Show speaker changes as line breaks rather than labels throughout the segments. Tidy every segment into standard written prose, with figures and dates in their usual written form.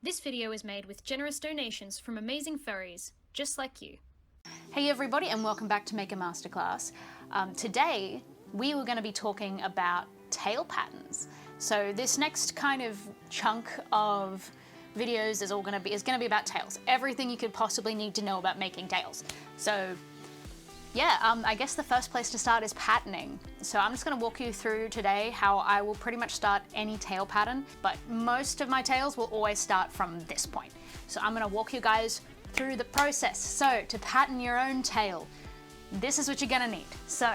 This video is made with generous donations from amazing furries, just like you.
Hey everybody, and welcome back to Make a Masterclass. Today we were going to be talking about tail patterns. So this next kind of chunk of videos is going to be about tails. Everything you could possibly need to know about making tails. So yeah, I guess the first place to start is patterning. So I'm just going to walk you through today how I will pretty much start any tail pattern, but most of my tails will always start from this point. So I'm going to walk you guys through the process. So to pattern your own tail, this is what you're going to need. So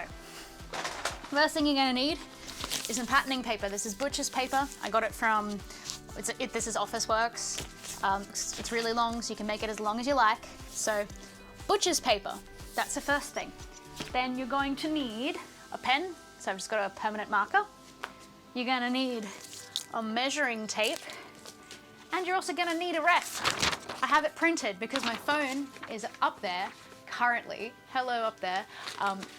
first thing you're going to need is some patterning paper. This is butcher's paper. I got it from, this is Officeworks. It's really long, so you can make it as long as you like. So butcher's paper. That's the first thing. Then you're going to need a pen. So I've just got a permanent marker. You're going to need a measuring tape. And you're also going to need a ref. I have it printed because my phone is up there currently. Hello up there.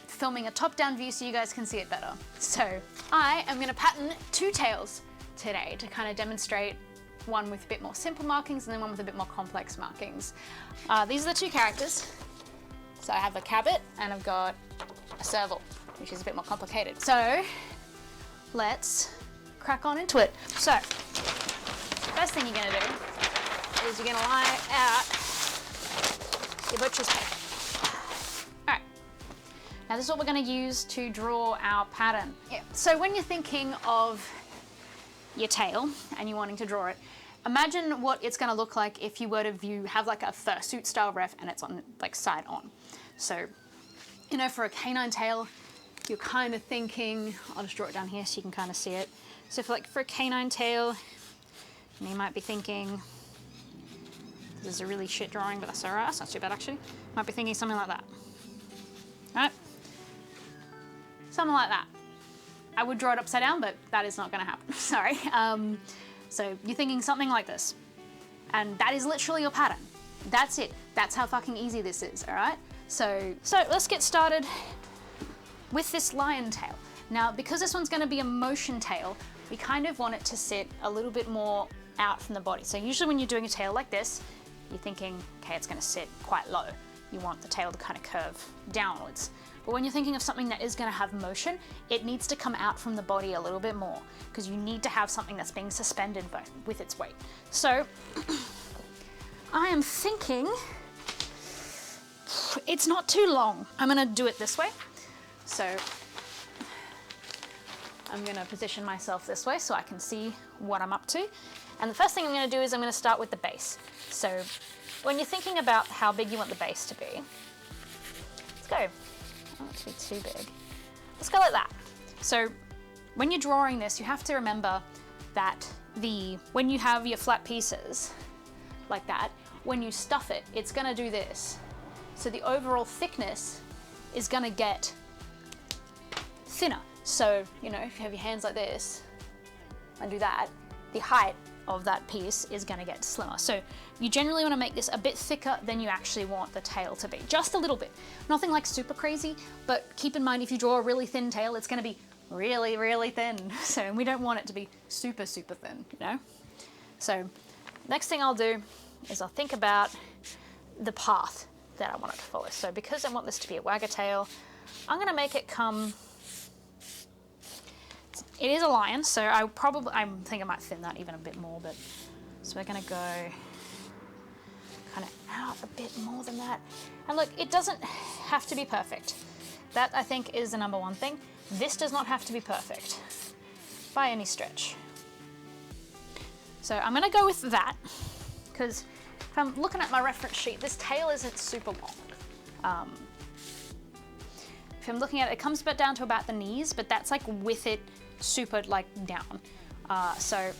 Filming a top-down view so you guys can see it better. So I am going to pattern two tails today to kind of demonstrate one with a bit more simple markings and then one with a bit more complex markings. These are the two characters. So I have a Cabot and I've got a serval, which is a bit more complicated. So let's crack on into it. So first thing you're gonna do is you're gonna lie out your butcher's paper. All right, now this is what we're gonna use to draw our pattern. Yeah. So when you're thinking of your tail and you're wanting to draw it, imagine what it's gonna look like if you were to have like a fursuit style ref and it's on like side on. So, you know, for a canine tail, you're kind of thinking, I'll just draw it down here so you can kind of see it. So for a canine tail, you might be thinking, this is a really shit drawing, but that's all right, that's not too bad actually. Might be thinking something like that, right? Something like that. I would draw it upside down, but that is not gonna happen, sorry. So you're thinking something like this, and that is literally your pattern. That's it. That's how fucking easy this is, all right? So let's get started with this lion tail. Now, because this one's gonna be a motion tail, we kind of want it to sit a little bit more out from the body. So usually when you're doing a tail like this, you're thinking, okay, it's gonna sit quite low. You want the tail to kind of curve downwards. But when you're thinking of something that is gonna have motion, it needs to come out from the body a little bit more because you need to have something that's being suspended with its weight. So I am thinking it's not too long. I'm gonna do it this way. So I'm gonna position myself this way so I can see what I'm up to. And the first thing I'm gonna do is I'm gonna start with the base. So when you're thinking about how big you want the base to be, let's go. Oh, it's be too big. Let's go like that. So when you're drawing this, you have to remember that when you have your flat pieces like that, when you stuff it, it's gonna do this. So the overall thickness is gonna get thinner. So, you know, if you have your hands like this and do that, the height of that piece is gonna get slimmer. So you generally wanna make this a bit thicker than you actually want the tail to be. Just a little bit. Nothing like super crazy, but keep in mind if you draw a really thin tail, it's gonna be really, really thin. So we don't want it to be super, super thin, you know? So next thing I'll do is I'll think about the path that I want it to follow. So because I want this to be a wagger tail, I'm gonna make it come, it is a lion, so I think I might thin that even a bit more, but, so we're gonna go kind of out a bit more than that. And look, it doesn't have to be perfect. That I think is the number one thing. This does not have to be perfect by any stretch. So I'm gonna go with that, because if I'm looking at my reference sheet, this tail isn't super long. If I'm looking at it, it comes down to about the knees, but that's like with it super like down. So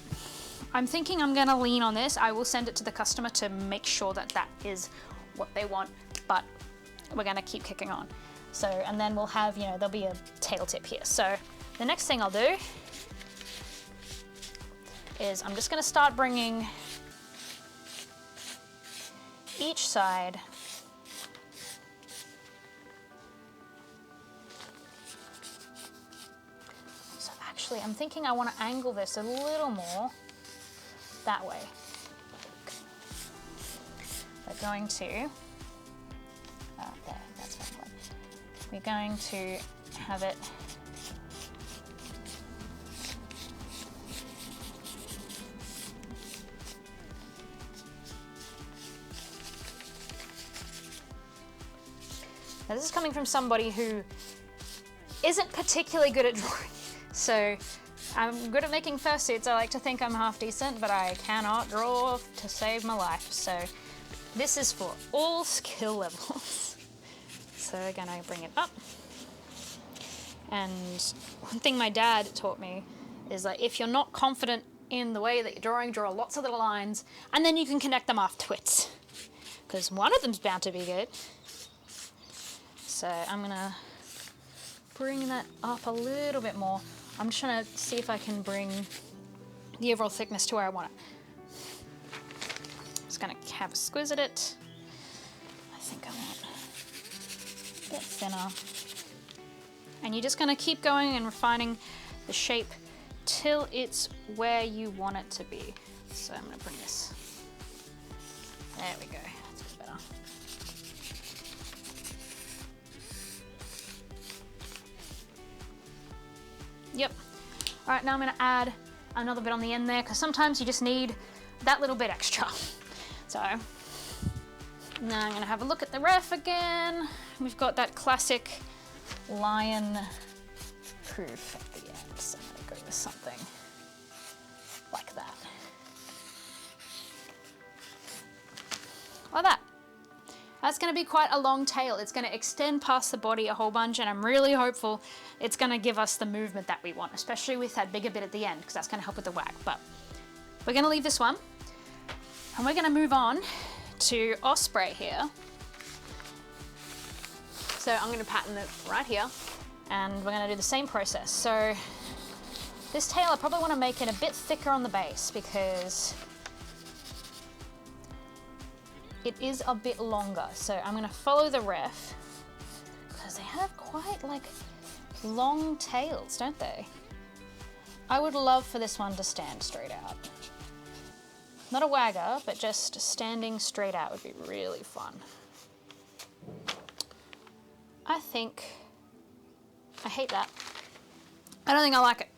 I'm thinking I'm gonna lean on this. I will send it to the customer to make sure that that is what they want, but we're gonna keep kicking on. So, and then we'll have, you know, there'll be a tail tip here. So the next thing I'll do is I'm just gonna start bringing each side so actually I'm thinking I want to angle this a little more that way going to, there, that's my point. We're going to have it now this is coming from somebody who isn't particularly good at drawing. So I'm good at making fursuits. I like to think I'm half decent, but I cannot draw to save my life. So this is for all skill levels. So we're gonna bring it up. And one thing my dad taught me is that if you're not confident in the way that you're drawing, draw lots of little lines, and then you can connect them afterwards. Because one of them's bound to be good. So I'm gonna bring that up a little bit more. I'm just trying to see if I can bring the overall thickness to where I want it. Just gonna have a squiz at it. I think I want a bit thinner. And you're just gonna keep going and refining the shape till it's where you want it to be. So I'm gonna bring this. There we go, that's a bit better. Yep. All right, now I'm gonna add another bit on the end there because sometimes you just need that little bit extra. So now I'm gonna have a look at the ref again. We've got that classic lion proof at the end. So I'm gonna go with something like that. Like that. That's going to be quite a long tail. It's going to extend past the body a whole bunch, and I'm really hopeful it's going to give us the movement that we want, especially with that bigger bit at the end, because that's going to help with the wag. But we're going to leave this one, and we're going to move on to Osprey here. So I'm going to pattern it right here, and we're going to do the same process. So this tail, I probably want to make it a bit thicker on the base because it is a bit longer. So I'm gonna follow the ref because they have quite like long tails, don't they? I would love for this one to stand straight out. Not a wagger, but just standing straight out would be really fun. I hate that. I don't think I like it.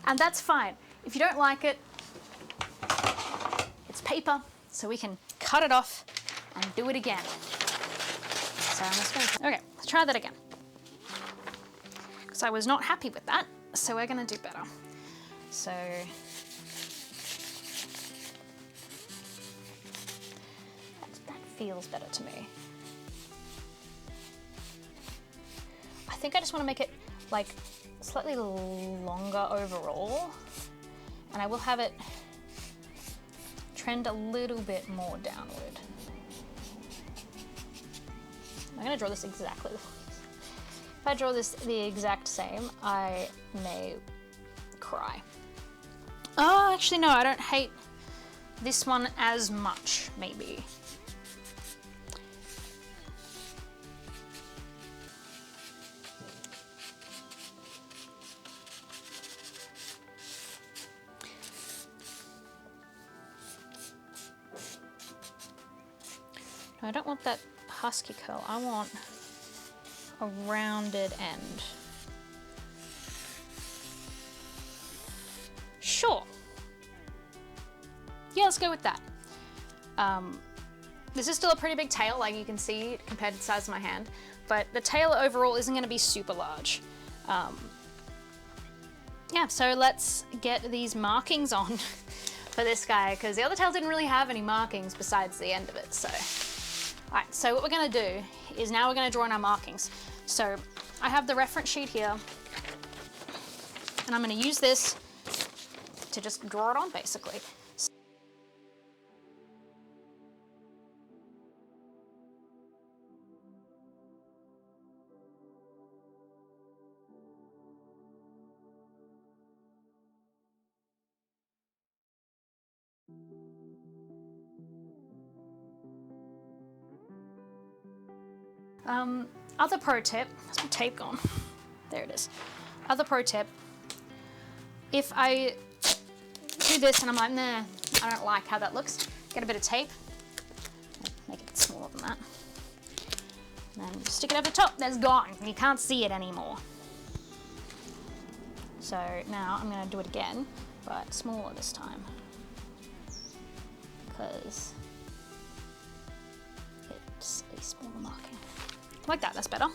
And that's fine. If you don't like it, it's paper. So we can cut it off and do it again. So I'm just gonna, okay, let's try that again. Because I was not happy with that, so we're gonna do better. So that feels better to me. I think I just want to make it like slightly longer overall, and I will have it trend a little bit more downward. I'm gonna draw this exactly. If I draw this the exact same, I may cry. Oh, actually no, I don't hate this one as much, maybe. I don't want that husky curl. I want a rounded end. Sure. Yeah, let's go with that. This is still a pretty big tail, like you can see compared to the size of my hand, but the tail overall isn't going to be super large. Yeah, so let's get these markings on for this guy, because the other tail didn't really have any markings besides the end of it, so. Alright, so what we're going to do is now we're going to draw in our markings. So I have the reference sheet here, and I'm going to use this to just draw it on basically. Other pro tip, where's my tape gone? There it is. Other pro tip, if I do this and I'm like, nah, I don't like how that looks, get a bit of tape, make it smaller than that. And then stick it over the top, that's gone. You can't see it anymore. So now I'm gonna do it again, but smaller this time. Because it's a smaller marking. Like that, that's better.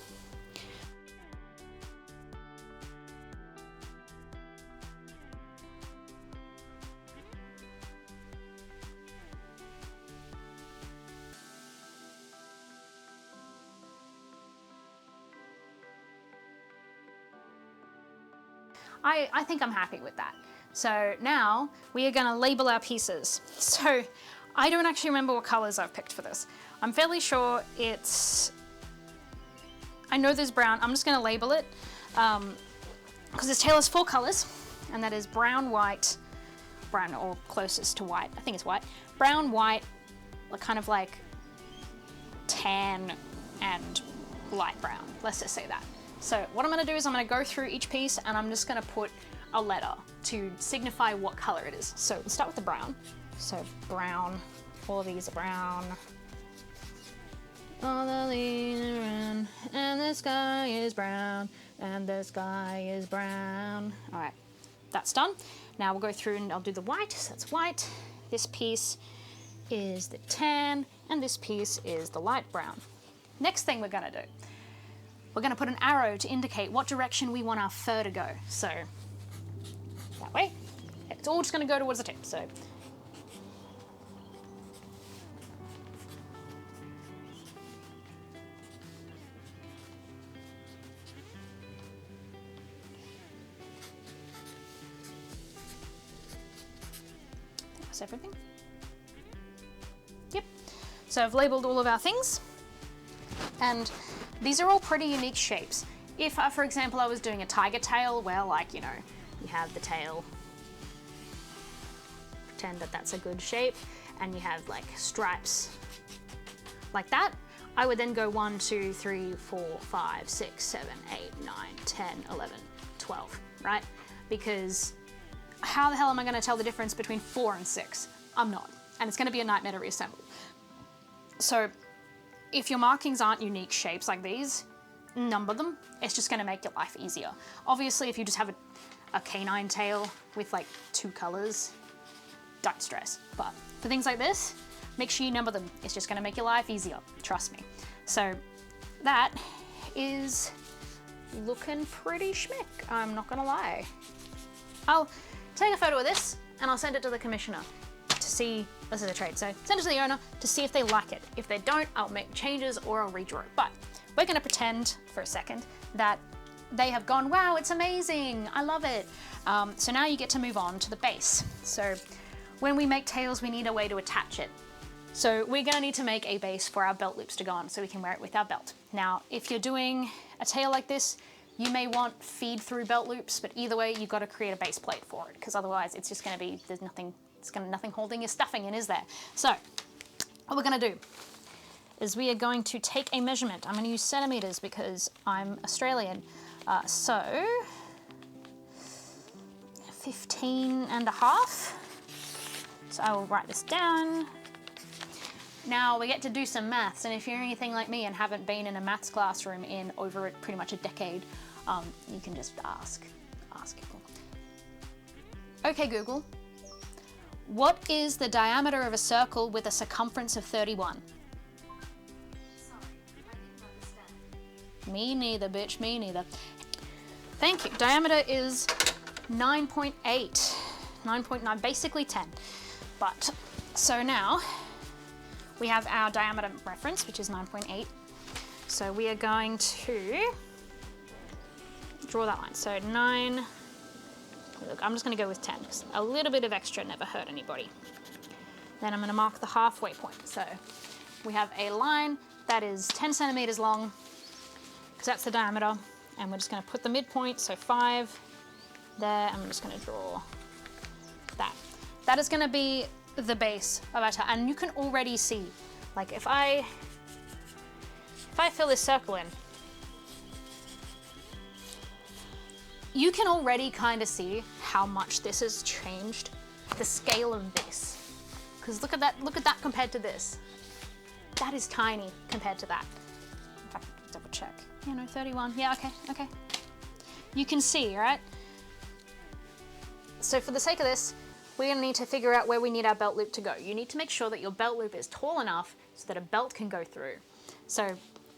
I think I'm happy with that. So now we are gonna label our pieces. So I don't actually remember what colors I've picked for this. I'm fairly sure I know there's brown. I'm just gonna label it because this tail has 4 colors, and that is brown, white, brown or closest to white. I think it's white. Brown, white, kind of like tan and light brown. Let's just say that. So what I'm gonna do is I'm gonna go through each piece and I'm just gonna put a letter to signify what color it is. So we'll start with the brown. So brown, all of these are brown. All the leaves are brown, and the sky is brown, and the sky is brown. All right, that's done. Now we'll go through and I'll do the white, so that's white. This piece is the tan, and this piece is the light brown. Next thing we're gonna do, we're gonna put an arrow to indicate what direction we want our fur to go. So that way, it's all just gonna go towards the tip. So that's everything. Yep. So I've labeled all of our things, and these are all pretty unique shapes. If, for example, I was doing a tiger tail, where you have the tail, pretend that that's a good shape, and you have like stripes like that, I would then go 1, 2, 3, 4, 5, 6, 7, 8, 9, 10, 11, 12, right? Because how the hell am I gonna tell the difference between 4 and 6? I'm not, and it's gonna be a nightmare to reassemble. So if your markings aren't unique shapes like these, number them. It's just gonna make your life easier. Obviously, if you just have a canine tail with like 2 colors, don't stress. But for things like this, make sure you number them. It's just gonna make your life easier, trust me. So that is looking pretty schmick, I'm not gonna lie. I'll take a photo of this and I'll send it to the commissioner to see, this is a trade, so send it to the owner to see if they like it. If they don't, I'll make changes or I'll redraw it. But we're gonna pretend for a second that they have gone, wow, it's amazing, I love it. So now you get to move on to the base. So when we make tails, we need a way to attach it. So we're gonna need to make a base for our belt loops to go on so we can wear it with our belt. Now, if you're doing a tail like this, you may want feed through belt loops, but either way, you've got to create a base plate for it, because otherwise it's just gonna be, there's nothing, nothing holding your stuffing in, is there? So what we're gonna do is we are going to take a measurement. I'm gonna use centimeters because I'm Australian. So 15.5. So I will write this down. Now we get to do some maths, and if you're anything like me and haven't been in a maths classroom in over pretty much a decade, you can just ask Google. Okay, Google, what is the diameter of a circle with a circumference of 31?
Sorry, I didn't understand.
Me neither, bitch, me neither. Thank you. Diameter is 9.8, 9.9, basically 10. But, so now, we have our diameter reference, which is 9.8. So we are going to draw that line. So 9, look, I'm just gonna go with 10, because a little bit of extra never hurt anybody. Then I'm gonna mark the halfway point. So we have a line that is 10 centimeters long, because that's the diameter, and we're just gonna put the midpoint, so 5 there, and I'm just gonna draw that. That is gonna be the base of our tail, and you can already see, like if I fill this circle in, you can already kind of see how much this has changed the scale of this. Because look at that compared to this. that is tiny compared to that. In fact, double check. Yeah, no, 31. Yeah, okay. You can see, right? So for the sake of this, we're gonna need to figure out where we need our belt loop to go. You need to make sure that your belt loop is tall enough so that a belt can go through. So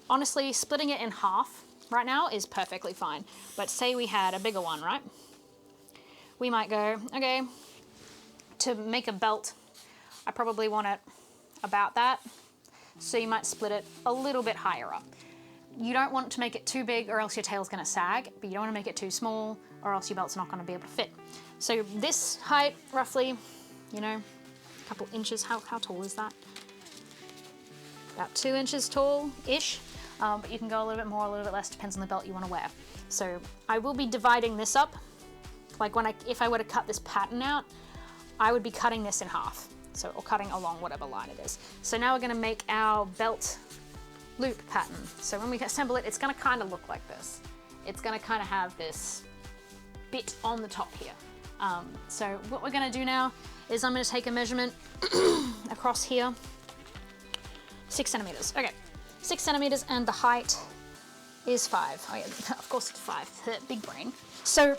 honestly, splitting it in half right now is perfectly fine. But say we had a bigger one, right? We might go, okay, to make a belt, I probably want it about that. So you might split it a little bit higher up. You don't want to make it too big or else your tail's gonna sag, but you don't wanna make it too small or else your belt's not gonna be able to fit. So this height, roughly, you know, a couple inches, how tall is that? About 2 inches tall-ish, but you can go a little bit more, a little bit less, depends on the belt you wanna wear. So I will be dividing this up. Like if I were to cut this pattern out, I would be cutting this in half. So, or cutting along whatever line it is. So now we're gonna make our belt loop pattern. So when we assemble it, it's gonna kind of look like this. It's gonna kind of have this bit on the top here. So what we're gonna do now is I'm gonna take a measurement across here, 6 centimeters. Okay, 6 centimeters, and the height is 5. Oh yeah, of course it's 5, big brain. So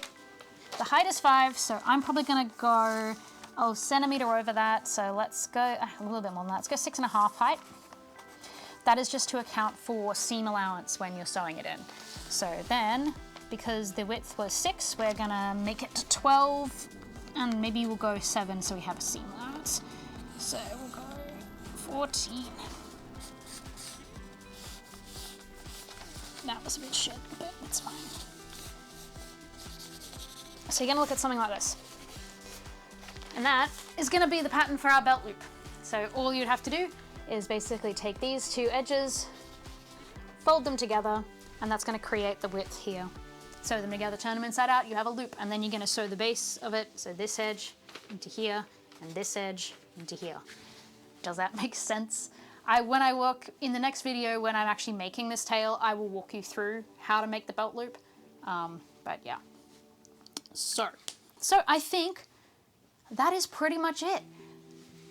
the height is 5, so I'm probably gonna go a centimeter over that. So let's go a little bit more than that. Let's go 6.5 height. That is just to account for seam allowance when you're sewing it in. So then, because the width was 6, we're gonna make it to 12, and maybe we'll go 7 so we have a seam allowance. So we'll go 14. That was a bit shit, but it's fine. So you're gonna look at something like this. And that is gonna be the pattern for our belt loop. So all you'd have to do is basically take these 2 edges, fold them together, and that's gonna create the width here. Sew them together, turn them inside out, you have a loop, and then you're gonna sew the base of it, so this edge into here, and this edge into here. Does that make sense? When I work in the next video, when I'm actually making this tail, I will walk you through how to make the belt loop. But yeah. So I think that is pretty much it.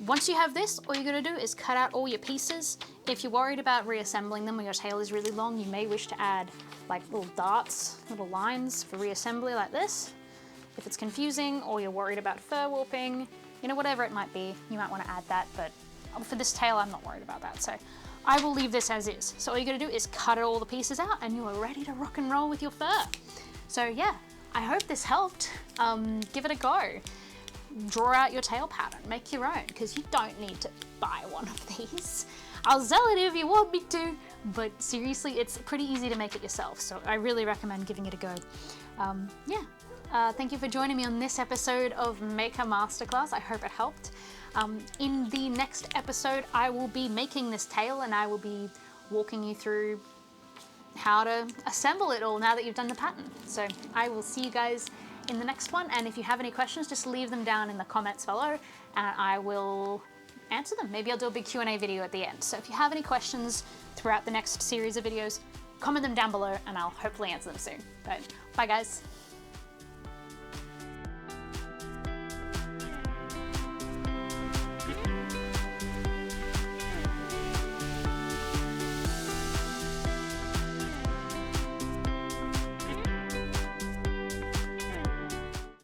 Once you have this, all you're gonna do is cut out all your pieces. If you're worried about reassembling them when your tail is really long, you may wish to add like little darts, little lines for reassembly like this. If it's confusing or you're worried about fur warping, you know, whatever it might be, you might wanna add that, but for this tail, I'm not worried about that. So I will leave this as is. So all you're gonna do is cut all the pieces out and you are ready to rock and roll with your fur. So yeah, I hope this helped. Give it a go. Draw out your tail pattern, make your own, because you don't need to buy one of these. I'll sell it if you want me to, but seriously, it's pretty easy to make it yourself, so I really recommend giving it a go. Thank you for joining me on this episode of Maker Masterclass. I hope it helped. In the next episode, I will be making this tail and I will be walking you through how to assemble it all now that you've done the pattern. So I will see you guys in the next one, and if you have any questions, just leave them down in the comments below and I will answer them. Maybe I'll do a big Q&A video at the end. So if you have any questions throughout the next series of videos, comment them down below and I'll hopefully answer them soon. But bye guys.